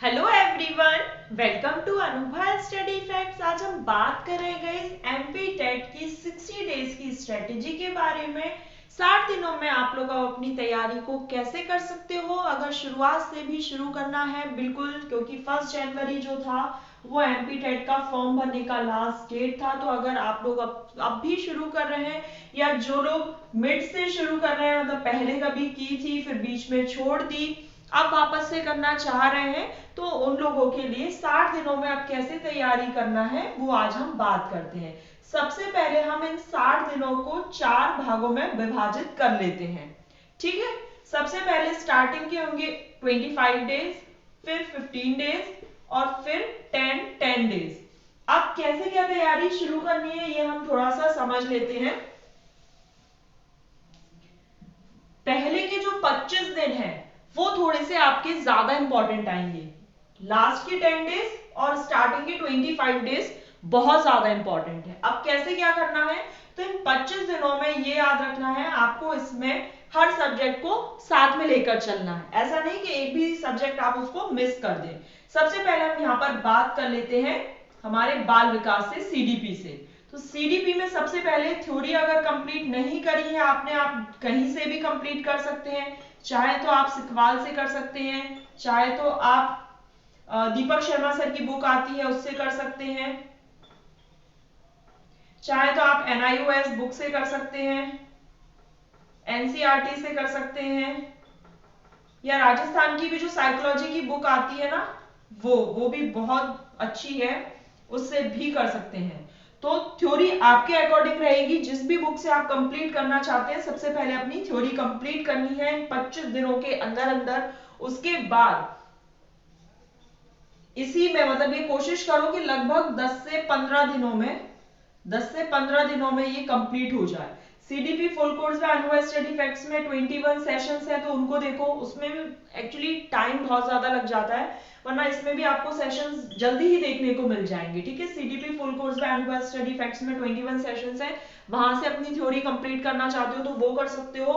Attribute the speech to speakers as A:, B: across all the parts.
A: Hello everyone, welcome to Anubha study facts. आज हम बात करेंगे एमपी टेट की 60 डेज की स्ट्रेटेजी के बारे में। 60 दिनों में आप लोग अपनी तैयारी को कैसे कर सकते हो। अगर शुरुआत से भी शुरू करना है बिल्कुल, क्योंकि 1 जनवरी जो था वो एमपी टेट का फॉर्म भरने का लास्ट डेट था। तो अगर आप लोग अब भी शुरू कर रहे हैं, या जो लोग मिड से शुरू कर रहे हैं, मतलब पहले कभी की थी फिर बीच में छोड़ दी, अब वापस से करना चाह रहे हैं, तो उन लोगों के लिए 60 दिनों में अब कैसे तैयारी करना है वो आज हम बात करते हैं। सबसे पहले हम इन 60 दिनों को 4 भागों में विभाजित कर लेते हैं। ठीक है, सबसे पहले स्टार्टिंग के होंगे 25 डेज, फिर 15 डेज और फिर 10 डेज। अब कैसे क्या तैयारी शुरू करनी है ये हम थोड़ा सा समझ लेते हैं। पहले के जो 25 दिन हैं वो थोड़े से आपके ज्यादा इंपॉर्टेंट आएंगे। लास्ट के 10 डेज और स्टार्टिंग के 25 डेज बहुत ज्यादा इंपॉर्टेंट है। अब कैसे क्या करना है, तो इन 25 दिनों में ये याद रखना है आपको, इसमें हर सब्जेक्ट को साथ में लेकर चलना है। ऐसा नहीं कि एक भी सब्जेक्ट आप उसको मिस कर दें। सबसे पहले हम यहाँ पर बात कर लेते हैं हमारे बाल विकास से, सीडीपी से। तो सीडीपी में सबसे पहले थ्योरी अगर कंप्लीट नहीं करी है आपने, आप कहीं से भी कंप्लीट कर सकते हैं। चाहे तो आप सिखवाल से कर सकते हैं, चाहे तो आप दीपक शर्मा सर की बुक आती है उससे कर सकते हैं, चाहे तो आप एनआईओएस बुक से कर सकते हैं, एनसीईआरटी से कर सकते हैं, या राजस्थान की भी जो साइकोलॉजी की बुक आती है ना, वो भी बहुत अच्छी है, उससे भी कर सकते हैं। तो थ्योरी आपके अकॉर्डिंग रहेगी, जिस भी बुक से आप कंप्लीट करना चाहते हैं सबसे पहले अपनी थ्योरी कंप्लीट करनी है 25 दिनों के अंदर अंदर। उसके बाद इसी में मतलब ये कोशिश करो कि लगभग 10 से 15 दिनों में ये कंप्लीट हो जाए। सीडीपी फुल कोर्स में अनुभव स्टडी फैक्ट्स में 21 सेशंस है, तो उनको देखो, उसमें भी एक्चुअली टाइम बहुत ज्यादा लग जाता है, वरना इसमें भी आपको सेशंस जल्दी ही देखने को मिल जाएंगे। ठीक है, सीडीपी फुल कोर्स में अनुभव स्टडी फैक्ट्स में 21 सेशंस है, वहां से अपनी थ्योरी कंप्लीट करना चाहते हो तो वो कर सकते हो।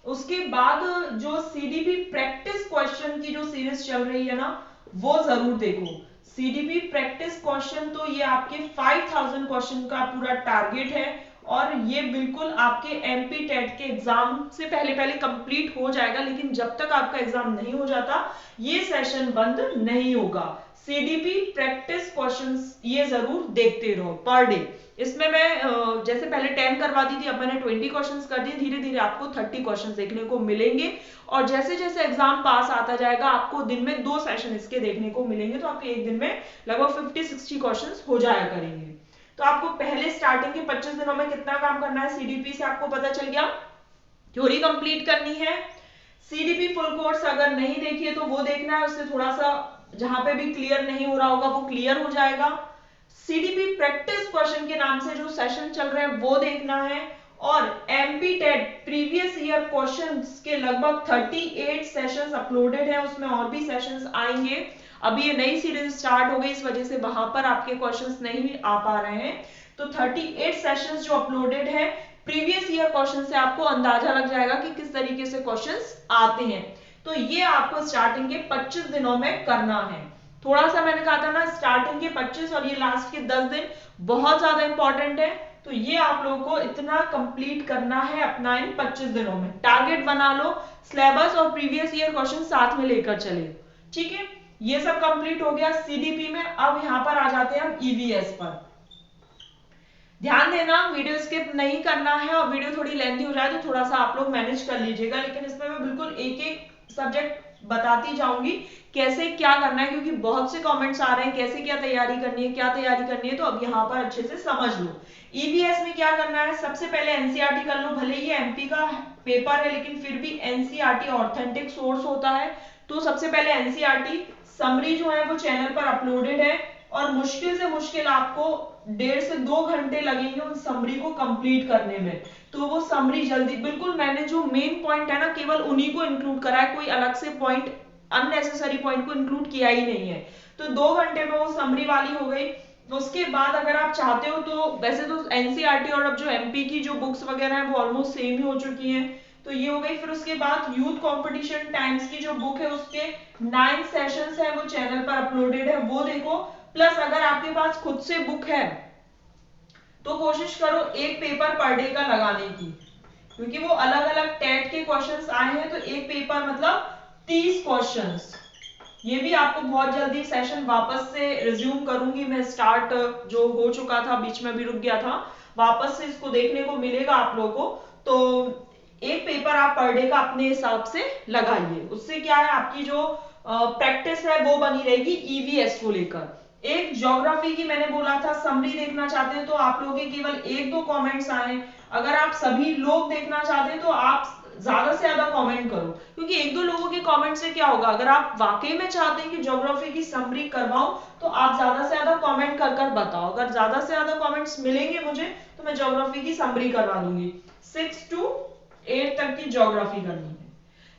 A: उसके बाद जो सीडीपी प्रैक्टिस क्वेश्चन की जो सीरीज चल रही है ना, वो जरूर देखो। सीडीपी प्रैक्टिस क्वेश्चन तो ये आपके 5000 क्वेश्चन का पूरा टारगेट है, और ये बिल्कुल आपके एमपी टेट के एग्जाम से पहले पहले कंप्लीट हो जाएगा। लेकिन जब तक आपका एग्जाम नहीं हो जाता ये सेशन बंद नहीं होगा। सीडीपी प्रैक्टिस क्वेश्चंस ये जरूर देखते रहो पर डे। इसमें मैं जैसे पहले 10 करवाती थी, अब मैंने 20 क्वेश्चंस कर दिए, धीरे धीरे आपको 30 क्वेश्चंस देखने को मिलेंगे। और जैसे जैसे एग्जाम पास आता जाएगा आपको दिन में 2 सेशन इसके देखने को मिलेंगे, तो आपके एक दिन में लगभग 50-60 क्वेश्चंस हो जाया करेंगे। तो आपको पहले स्टार्टिंग के 25 दिनों में कितना काम करना है सीडीपी से आपको पता चल गया। थ्योरी कंप्लीट करनी है। सीडीपी फुल कोर्स अगर नहीं देखी है तो वो देखना है, उससे थोड़ा सा जहां पे भी क्लियर नहीं हो रहा होगा वो क्लियर हो जाएगा। सीडीपी प्रैक्टिस क्वेश्चन के नाम से जो सेशन चल रहे हैं वो देखना है। और MP TET previous year questions के लगभग 38 सेशंस अपलोडेड है, उसमें और भी सेशंस आएंगे। अभी ये नई सीरीज स्टार्ट हो गई, इस वजह से वहां पर आपके क्वेश्चंस नहीं आ पा रहे हैं। तो 38 सेशंस जो अपलोडेड है, प्रीवियस ईयर क्वेश्चन से आपको अंदाजा लग जाएगा कि किस तरीके से क्वेश्चंस आते हैं। तो ये आपको स्टार्टिंग के 25 दिनों में करना है। थोड़ा सा मैंने कहा था ना, स्टार्टिंग के 25 और ये लास्ट के 10 दिन बहुत ज्यादा इंपॉर्टेंट है। तो ये आप लोगों को इतना कंप्लीट करना है अपना इन 25 दिनों में। टारगेट बना लो, सिलेबस और प्रीवियस ईयर क्वेश्चन साथ में लेकर चले। ठीक है, ये सब कंप्लीट हो गया सीडीपी में। अब यहां पर आ जाते हैं हम ईवीएस पर। ध्यान देना, वीडियो स्किप नहीं करना है, और वीडियो थोड़ी लेंथी हो जाए तो थोड़ा सा आप लोग मैनेज कर लीजिएगा। लेकिन इसमें मैं बिल्कुल एक एक सब्जेक्ट बताती जाऊंगी कैसे क्या करना है, क्योंकि बहुत से कमेंट्स आ रहे हैं कैसे क्या तैयारी करनी है, क्या तैयारी करनी है। तो अब यहाँ पर अच्छे से समझ लो ईवीएस में क्या करना है। सबसे पहले एनसीईआरटी कर लो, भले ही एमपी का पेपर है लेकिन फिर भी एनसीईआरटी ऑथेंटिक सोर्स होता है। तो सबसे पहले एनसीईआरटी समरी जो है वो चैनल पर अपलोडेड है, और मुश्किल से मुश्किल आपको 1.5 से 2 घंटे लगेंगे उन समरी को कंप्लीट करने में। तो वो समरी जल्दी, बिल्कुल मैंने जो मेन पॉइंट है ना केवल उन्हीं को इंक्लूड करा है, कोई अलग से पॉइंट अननेसेसरी पॉइंट को इंक्लूड किया ही नहीं है। तो 2 घंटे में वो समरी वाली हो गई। उसके बाद अगर आप चाहते हो तो वैसे तो एनसीईआरटी और अब जो एमपी की जो बुक्स वगैरह है वो ऑलमोस्ट सेम ही हो चुकी हैं, तो ये हो गई। फिर उसके बाद यूथ कंपटीशन टाइम्स की जो बुक है उसके 9 सेशंस है, वो चैनल पर अपलोडेड है, वो देखो। प्लस अगर आपके पास खुद से बुक है तो कोशिश करो एक पेपर पर डे का लगाने की, क्योंकि वो अलग अलग टेट के क्वेश्चंस आए हैं, तो एक पेपर मतलब 30 क्वेश्चंस। ये भी आपको बहुत जल्दी सेशन वापस से रिज्यूम करूंगी मैं, स्टार्ट जो हो चुका था बीच में भी रुक गया था, वापस से इसको देखने को मिलेगा आप लोगों को। तो एक पेपर आप पर डे का अपने हिसाब से लगाइए, उससे क्या है आपकी जो प्रैक्टिस है वो बनी रहेगी ईवीएस को लेकर। एक ज्योग्राफी की मैंने बोला था समरी देखना चाहते हैं तो आप लोगों के केवल 1-2 कमेंट्स आए। अगर आप सभी लोग देखना चाहते हैं तो आप ज्यादा से ज्यादा कमेंट करो, क्योंकि 1-2 लोगों के कमेंट से क्या होगा, अगर आप वाकई में चाहते हैं कि ज्योग्राफी की समरी करवाऊं तो आप ज्यादा से ज्यादा कमेंट कर कर बताओ। अगर ज्यादा से ज्यादा कमेंट्स मिलेंगे मुझे तो मैं ज्योग्राफी की समरी करवा दूंगी। 6 to 8 तक की ज्योग्राफी करनी है,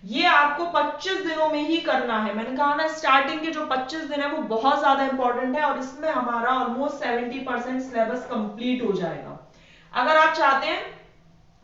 A: ये आपको 25 दिनों में ही करना है। मैंने कहा ना स्टार्टिंग के जो 25 दिन है वो बहुत ज्यादा इंपॉर्टेंट है, और इसमें हमारा ऑलमोस्ट 70% सिलेबस कंप्लीट हो जाएगा। अगर आप चाहते हैं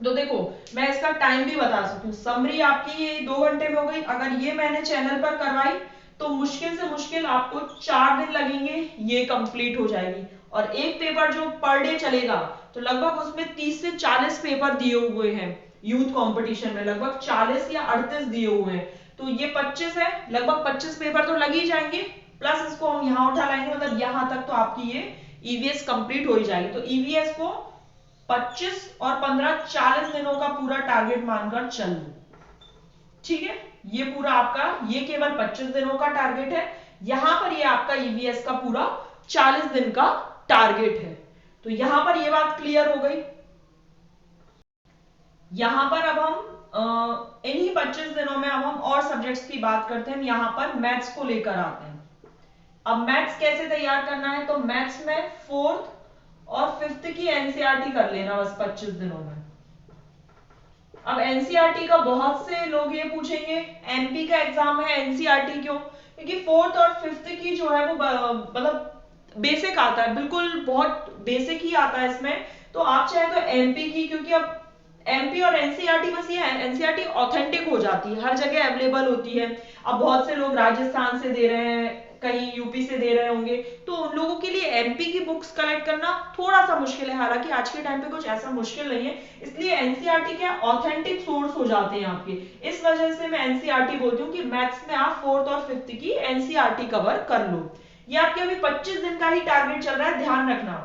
A: तो देखो मैं इसका टाइम भी बता सकती हूँ। समरी आपकी ये 2 घंटे में हो गई, अगर ये मैंने चैनल पर करवाई तो मुश्किल से मुश्किल आपको 4 दिन लगेंगे, ये कंप्लीट हो जाएगी। और एक पेपर जो पर डे चलेगा तो लगभग उसमें 30 से 40 पेपर दिए हुए हैं, यूथ कंपटीशन में लगभग 40 या 38 दिए हुए हैं, तो ये 25 है, लगभग 25 पेपर तो लग ही जाएंगे। प्लस इसको हम यहाँ उठा लाएंगे, मतलब यहाँ तक तो आपकी ये ईवीएस कंप्लीट हो ही जाएगी। तो ईवीएस को 25 और 15 40 दिनों का पूरा टारगेट मानकर चल लो, ठीक है। ये पूरा आपका, ये केवल 25 दिनों का टारगेट है, यहां पर ये आपका ईवीएस का पूरा 40 दिन का टारगेट है। तो यहां पर ये बात क्लियर हो गई। यहां पर अब हम इन्हीं 25 दिनों में अब हम और सब्जेक्ट्स की बात करते हैं। यहां पर मैथ्स को लेकर आते हैं। अब मैथ्स कैसे तैयार करना है, तो मैथ्स में 4th और 5th की एनसीईआरटी कर लेना बस 25 दिनों में। अब एनसीईआरटी का बहुत से लोग ये पूछेंगे एमपी का एग्जाम है एनसीईआरटी क्यों, क्योंकि 4th और 5th की जो है वो मतलब बेसिक आता है, बिल्कुल बहुत बेसिक ही आता है इसमें। तो आप चाहे तो एमपी की, क्योंकि अब एमपी और एनसीईआरटी बस ये है, एनसीईआरटी ऑथेंटिक हो जाती है, हर जगह अवेलेबल होती है। अब बहुत से लोग राजस्थान से दे रहे हैं, कहीं यूपी से दे रहे होंगे, तो उन लोगों के लिए एमपी की बुक्स कलेक्ट करना थोड़ा सा मुश्किल है। हालांकि आज के टाइम पे कुछ ऐसा मुश्किल नहीं है, इसलिए एनसीईआरटी के ऑथेंटिक सोर्स हो जाते हैं आपके। इस वजह से मैं एनसीईआरटी बोलती हूँ कि मैथ्स में आप 4th और 5th की एनसीईआरटी कवर कर लो। ये आपके अभी 25 दिन का ही टारगेट चल रहा है, ध्यान रखना।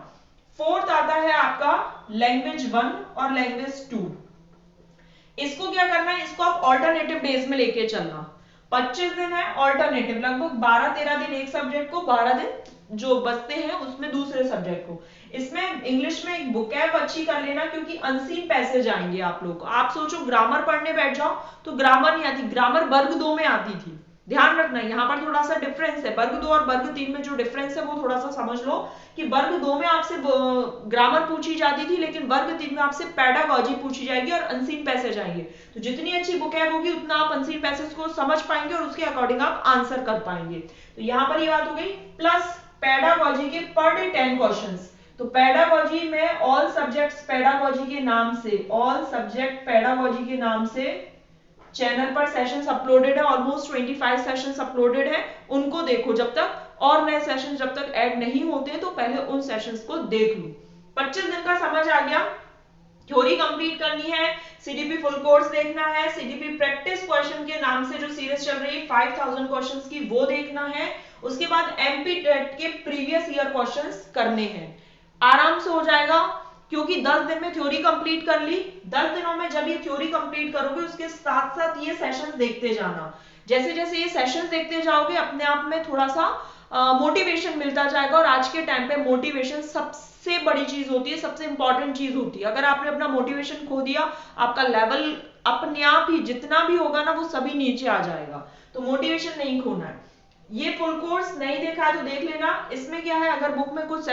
A: 4th आता है आपका लैंग्वेज 1 और लैंग्वेज 2। इसको क्या करना है, इसको आप ऑल्टरनेटिव डेज में लेके चलना। 25 दिन है ऑल्टरनेटिव, लगभग 12-13 दिन एक सब्जेक्ट को, 12 दिन जो बचते हैं उसमें दूसरे सब्जेक्ट को। इसमें इंग्लिश में एक बुकैब अच्छी कर लेना, क्योंकि अनसीन पैसेज आएंगे आप लोग को। आप सोचो ग्रामर पढ़ने बैठ जाओ तो ग्रामर नहीं आती, ग्रामर वर्ग 2 में आती थी। ध्यान रखना यहाँ पर थोड़ा सा डिफरेंस है, वर्ग 2 और वर्ग 3 में जो डिफरेंस है वो थोड़ा सा समझ लो, कि वर्ग 2 में आपसे ग्रामर पूछी जाती थी, लेकिन वर्ग 3 में आपसे पेडागॉजी पूछी जाएगी और अनसीन पैसेज आएंगे। तो जितनी अच्छी बुकैब होगी उतना आप अनसीन पैसेज को समझ पाएंगे और उसके अकॉर्डिंग आप आंसर कर पाएंगे। तो यहाँ पर ये बात हो गई। प्लस पेडागॉजी के पर डे 10 क्वेश्चंस। तो पेडागॉजी में ऑल सब्जेक्ट्स पेडागॉजी के नाम से, ऑल सब्जेक्ट पेडागॉजी के नाम से चैनल पर सेशंस अपलोडेड है, ऑलमोस्ट 25 सेशंस अपलोडेड है, उनको देखो जब तक, और नए सेशंस जब तक ऐड नहीं होते तो पहले उन सेशंस को देख लो। 25 दिन का समझ आ गया। थ्योरी कंप्लीट करनी है, सीडीपी फुल कोर्स देखना है, सीडीपी प्रैक्टिस क्वेश्चन के नाम से जो सीरीज चल रही है 5000 क्वेश्चंस की, वो देखना है। उसके बाद एमपी टेट के प्रीवियस ईयर क्वेश्चंस करने हैं, आराम से हो जाएगा, क्योंकि 10 दिन में थ्योरी कंप्लीट कर ली। 10 दिनों में जब ये थ्योरी कंप्लीट करोगे उसके साथ साथ ये सेशंस देखते जाना। जैसे जैसे ये सेशंस देखते जाओगे अपने आप में थोड़ा सा मोटिवेशन मिलता जाएगा। और आज के टाइम पे मोटिवेशन सबसे बड़ी चीज होती है, सबसे इंपॉर्टेंट चीज होती है। अगर आपने अपना मोटिवेशन खो दिया, आपका लेवल अपने आप ही जितना भी होगा ना वो सभी नीचे आ जाएगा। तो मोटिवेशन नहीं खोना है। ये फुल कोर्स नहीं देखा है तो देख लेना। इसमें क्या है, अगर बुक में कुछ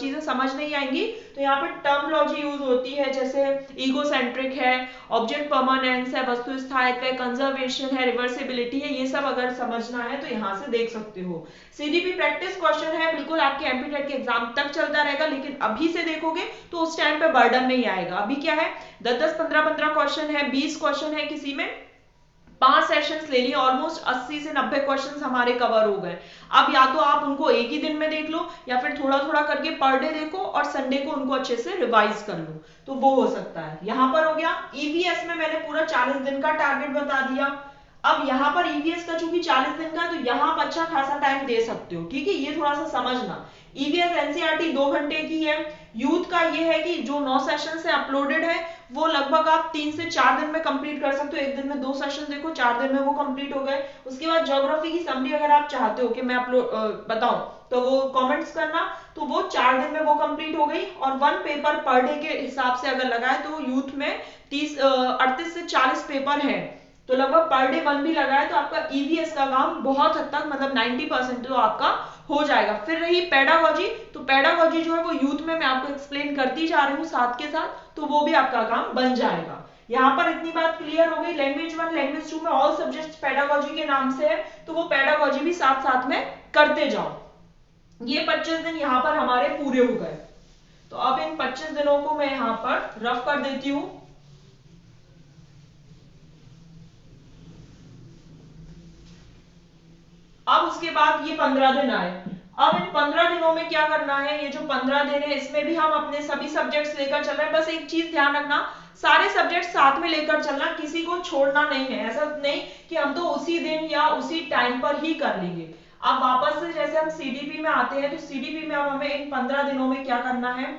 A: चीजें समझ नहीं आएंगी तो यहाँ पर टर्मोलॉजी यूज होती है, जैसे ईगोसेंट्रिक है, ऑब्जेक्ट परमानेंस है, वस्तु स्थायित्व है, कंजर्वेशन है, रिवर्सिबिलिटी है, ये सब अगर समझना है तो यहाँ से देख सकते हो। सीडीपी प्रैक्टिस क्वेश्चन है, बिल्कुल आपके एमपीटेट के एग्जाम तक चलता रहेगा, लेकिन अभी से देखोगे तो उस टाइम पे बर्डन नहीं आएगा। अभी क्या है, 10-10, 15-15 क्वेश्चन है, 20 क्वेश्चन है, किसी में 5 सेशंस ले लिए, ऑलमोस्ट 80 से 90 क्वेश्चंस हमारे कवर हो गए। अब या तो आप उनको एक ही दिन में देख लो या फिर थोड़ा थोड़ा करके पर डे देखो और संडे को उनको अच्छे से रिवाइज कर लो, तो वो हो सकता है। यहां पर हो गया। ईवीएस में मैंने पूरा 40 दिन का टारगेट बता दिया। अब यहाँ पर ईवीएस का चूंकि 40 दिन का, तो यहाँ आप अच्छा खासा टाइम दे सकते हो, ठीक है, ये थोड़ा सा समझना। ईवीएस एनसीईआरटी 2 घंटे की है। यूथ का ये है कि जो 9 सेशन से अपलोडेड है वो लगभग आप 3 से 4 दिन में कंप्लीट कर सकते हो। एक दिन में 2 सेशन देखो, 4 दिन में वो कंप्लीट हो गए। उसके बाद ज्योग्राफी की समरी अगर आप चाहते हो कि मैं अपलोड बताऊं तो वो कमेंट्स करना, तो वो 4 दिन में वो कंप्लीट हो गई। और 1 पेपर पर डे के हिसाब से अगर लगाए तो यूथ में 38 से 40 पेपर है, तो लगभग पर डे 1 भी लगाए तो आपका ईवीएस का काम बहुत हद तक मतलब 90% तो आपका हो जाएगा। फिर रही पेडागोजी, तो पेडागोजी जो है वो यूथ में मैं आपको एक्सप्लेन करती जा रही हूँ साथ के साथ, तो वो भी आपका काम बन जाएगा। यहाँ पर इतनी बात क्लियर हो गई। लैंग्वेज 1 लैंग्वेज 2 में ऑल सब्जेक्ट्स पेडागोजी के नाम से है, तो वो पेडागोजी भी साथ साथ में करते जाओ। ये 25 दिन यहाँ पर हमारे पूरे हो गए। तो अब इन 25 दिनों को मैं यहाँ पर रफ कर देती हूँ। अब उसके बाद ये 15 दिन आए। अब इन 15 दिनों में क्या करना है, ये जो 15 दिन है इसमें भी हम अपने सभी सब्जेक्ट्स लेकर चल रहे हैं। बस एक चीज ध्यान रखना, सारे सब्जेक्ट साथ में लेकर चलना, किसी को छोड़ना नहीं है। ऐसा नहीं कि हम तो उसी दिन या उसी टाइम पर ही कर लेंगे। अब वापस से जैसे हम सीडीपी में आते हैं, तो सीडीपी में अब हमें इन 15 दिनों में क्या करना है।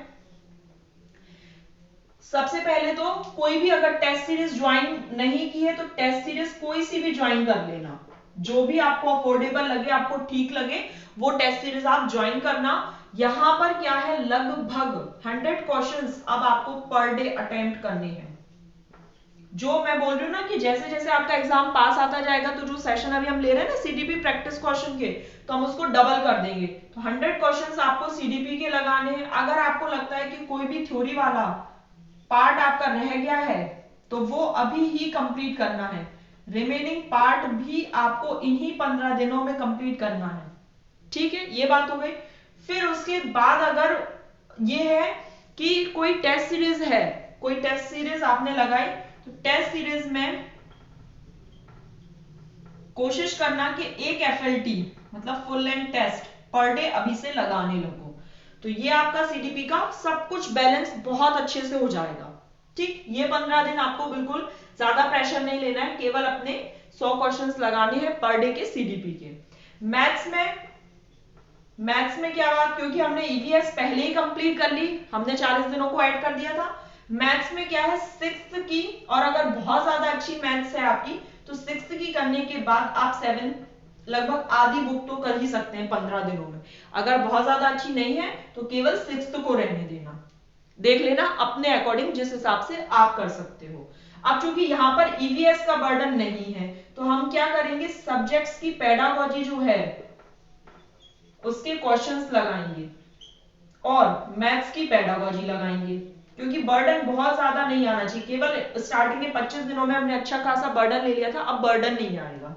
A: सबसे पहले तो कोई भी अगर टेस्ट सीरीज ज्वाइन नहीं की है तो टेस्ट सीरीज कोई सी भी ज्वाइन कर लेना, जो भी आपको अफोर्डेबल लगे, आपको ठीक लगे, वो टेस्ट सीरीज आप ज्वाइन करना। यहां पर क्या है, लगभग 100 क्वेश्चंस अब आपको पर डे अटेम्प्ट करने हैं। जो मैं बोल रही हूँ ना कि जैसे जैसे आपका एग्जाम पास आता जाएगा, तो जो सेशन अभी हम ले रहे हैं ना सीडीपी प्रैक्टिस क्वेश्चन के, तो हम उसको डबल कर देंगे। तो 100 क्वेश्चंस आपको सीडीपी के लगाने हैं। अगर आपको लगता है कि कोई भी थ्योरी वाला पार्ट आपका रह गया है तो वो अभी ही कंप्लीट करना है। रिमेनिंग पार्ट भी आपको इन्हीं 15 दिनों में कंप्लीट करना है, ठीक है, ये बात हो गई। फिर उसके बाद अगर ये है कि कोई टेस्ट सीरीज है, कोई टेस्ट सीरीज आपने लगाई, तो टेस्ट सीरीज में कोशिश करना कि एक एफएलटी मतलब full length test per day अभी से लगाने लगो, तो ये आपका सीडीपी का सब कुछ बैलेंस बहुत अच्छे से हो जाएगा। ठीक, ये 15 दिन आपको बिल्कुल ज्यादा प्रेशर नहीं लेना है, केवल अपने 100 क्वेश्चंस लगाने हैं पर डे के सीडीपी के। मैथ्स में क्या बात, क्योंकि हमने ईवीएस पहले ही कंप्लीट कर ली, हमने 40 दिनों को ऐड कर दिया था। मैथ्स में क्या है, 6th की, और अगर बहुत ज्यादा अच्छी मैथ्स है आपकी तो 6th की करने के बाद आप 7 लगभग आधी बुक तो कर ही सकते हैं 15 दिनों में। अगर बहुत ज्यादा अच्छी नहीं है तो केवल 6th को रहने देना, देख लेना अपने अकॉर्डिंग जिस हिसाब से आप कर सकते हो। अब चूंकि यहाँ पर ईवीएस का बर्डन नहीं है तो हम क्या करेंगे, सब्जेक्ट्स की पेडागोजी जो है उसके क्वेश्चंस लगाएंगे और मैथ्स की पेडागोजी लगाएंगे, क्योंकि बर्डन बहुत ज्यादा नहीं आना चाहिए। केवल स्टार्टिंग के 25 दिनों में हमने अच्छा खासा बर्डन ले लिया था, अब बर्डन नहीं आएगा।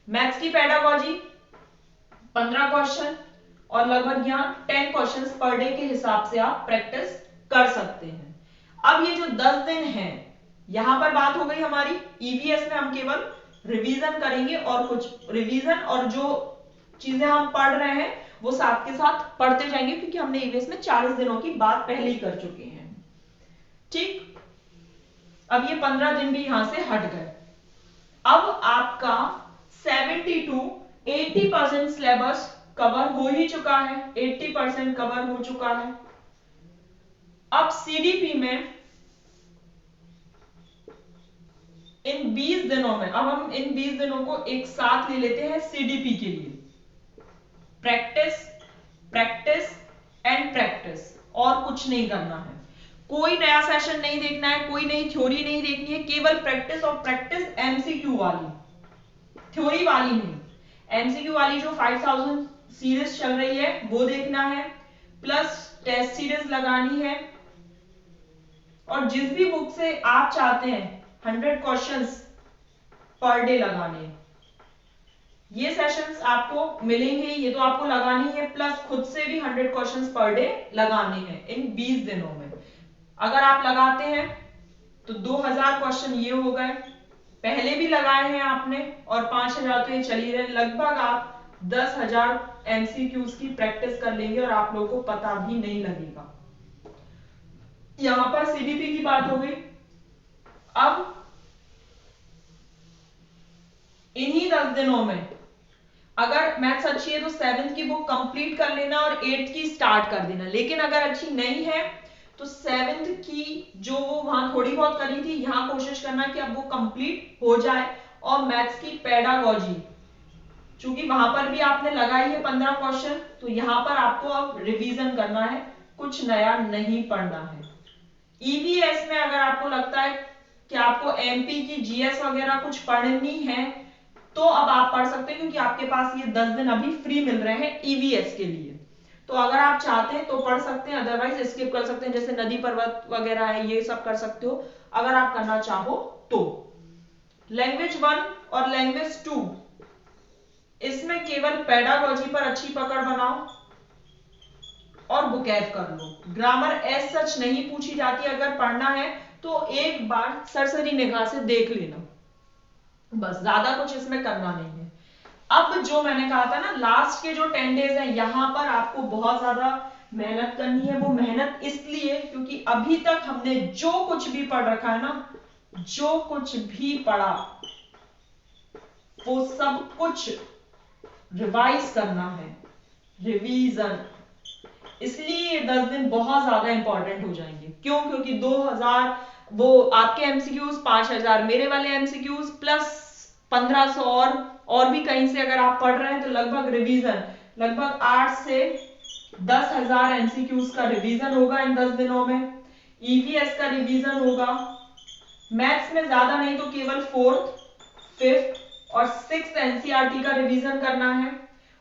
A: मैथ्स की पेडागोजी 15 क्वेश्चन और लगभग यहाँ 10 क्वेश्चंस पर डे के हिसाब से आप प्रैक्टिस कर सकते हैं। अब ये जो 10 दिन है, यहां पर बात हो गई हमारी ईवीएस में हम केवल रिवीजन करेंगे, और कुछ रिवीजन और जो चीजें हम पढ़ रहे हैं वो साथ के साथ पढ़ते जाएंगे, क्योंकि हमने ईवीएस में 40 दिनों की बात पहले ही कर चुके हैं। ठीक, अब ये 15 दिन भी यहां से हट गए। अब आपका 70 to 80% सिलेबस कवर हो ही चुका है, 80% कवर हो चुका है। अब सीडीपी में इन 20 दिनों में, अब हम इन 20 दिनों को एक साथ ले लेते हैं सीडीपी के लिए। प्रैक्टिस प्रैक्टिस एंड प्रैक्टिस, और कुछ नहीं करना है। कोई नया सेशन नहीं देखना है, कोई नई थ्योरी नहीं देखनी है, केवल प्रैक्टिस, और प्रैक्टिस एमसीक्यू वाली, थ्योरी वाली नहीं। एमसीक्यू वाली जो 5000 सीरीज चल रही है वो देखना है, प्लस टेस्ट सीरीज लगानी है, और जिस भी बुक से आप चाहते हैं 100 क्वेश्चंस पर डे लगाने हैं, ये सेशंस आपको मिलेंगे, ये तो आपको लगानी है, प्लस खुद से भी 100 क्वेश्चंस पर डे लगाने हैं इन 20 दिनों में। अगर आप लगाते हैं तो 2000 क्वेश्चन ये हो गए, पहले भी लगाए हैं आपने, और 5000 तो ये चल ही रहे, लगभग आप 10,000 एमसीक्यूज की प्रैक्टिस कर लेंगे और आप लोगों को पता भी नहीं लगेगा। यहां पर सीडीपी की बात हो गई। अब इन्हीं 10 दिनों में अगर मैथ्स अच्छी है तो 7th की बुक कंप्लीट कर लेना और 8th की स्टार्ट कर देना, लेकिन अगर अच्छी नहीं है तो 7th की जो वो वहां थोड़ी बहुत करी थी, यहां कोशिश करना कि अब वो कंप्लीट हो जाए। और मैथ्स की पेडागोजी, चूंकि वहां पर भी आपने लगाई है 15 क्वेश्चन, तो यहां पर आपको अब रिवीजन करना है, कुछ नया नहीं पढ़ना है। ईवीएस में अगर आपको लगता है कि आपको एमपी की जीएस वगैरह कुछ पढ़नी है तो अब आप पढ़ सकते हैं, क्योंकि आपके पास ये 10 दिन अभी फ्री मिल रहे हैं ईवीएस के लिए। तो अगर आप चाहते हैं तो पढ़ सकते हैं, अदरवाइज स्किप कर सकते हैं, जैसे नदी पर्वत वगैरह है ये सब कर सकते हो अगर आप करना चाहो तो। लैंग्वेज 1 और लैंग्वेज 2, इसमें केवल पेडागोजी पर अच्छी पकड़ बनाओ और बुकैब कर लो। ग्रामर एज सच नहीं पूछी जाती, अगर पढ़ना है तो एक बार सरसरी निगाह से देख लेना, बस, ज्यादा कुछ इसमें करना नहीं है। अब जो मैंने कहा था ना, लास्ट के जो 10 डेज हैं, यहां पर आपको बहुत ज्यादा मेहनत करनी है। वो मेहनत इसलिए क्योंकि अभी तक हमने जो कुछ भी पढ़ रखा है ना, जो कुछ भी पढ़ा वो सब कुछ रिवाइज करना है, रिवीजन। इसलिए 10 दिन बहुत ज्यादा इंपॉर्टेंट हो जाएंगे। क्यों? क्योंकि 2000 वो आपके एमसीक्यूज, 5000 मेरे वाले एमसीक्यूज, प्लस 1500 और भी कहीं से अगर आप पढ़ रहे हैं तो लगभग रिवीजन, लगभग 8 से 10,000 एमसीक्यूज का रिवीजन होगा इन 10 दिनों में। ईवीएस का रिवीजन होगा। मैथ्स में ज्यादा नहीं तो केवल 4th, 5th और 6th एनसीईआरटी का रिवीजन करना है।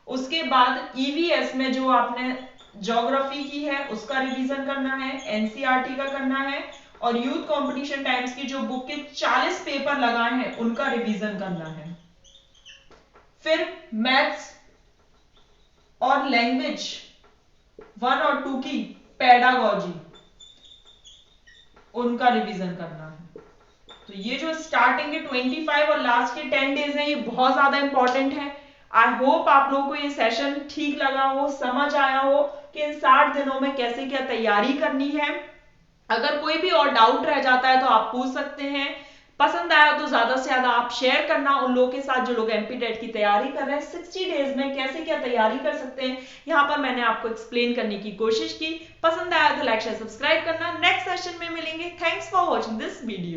A: उसके बाद ईवीएस में जो आपने ज्योग्राफी की है उसका रिवीजन करना है, एनसीईआरटी का करना है, और यूथ कंपटीशन टाइम्स की जो बुक के 40 पेपर लगाए हैं उनका रिवीजन करना है। फिर मैथ्स और लैंग्वेज 1 और 2 की पेडागोजी, उनका रिवीजन करना है। तो ये जो स्टार्टिंग के 25 और लास्ट के 10 डेज हैं, ये बहुत ज्यादा इंपॉर्टेंट है। आई होप आप लोगों को ये सेशन ठीक लगा हो, समझ आया हो कि इन 60 दिनों में कैसे क्या तैयारी करनी है। अगर कोई भी और डाउट रह जाता है तो आप पूछ सकते हैं। पसंद आया तो ज्यादा से ज्यादा आप शेयर करना उन लोगों के साथ जो लोग एमपीटेट की तैयारी कर रहे हैं। 60 डेज में कैसे क्या तैयारी कर सकते हैं, यहां पर मैंने आपको एक्सप्लेन करने की कोशिश की। पसंद आया तो लाइक शेयर सब्सक्राइब करना। नेक्स्ट सेशन में मिलेंगे। Thanks for watching this video.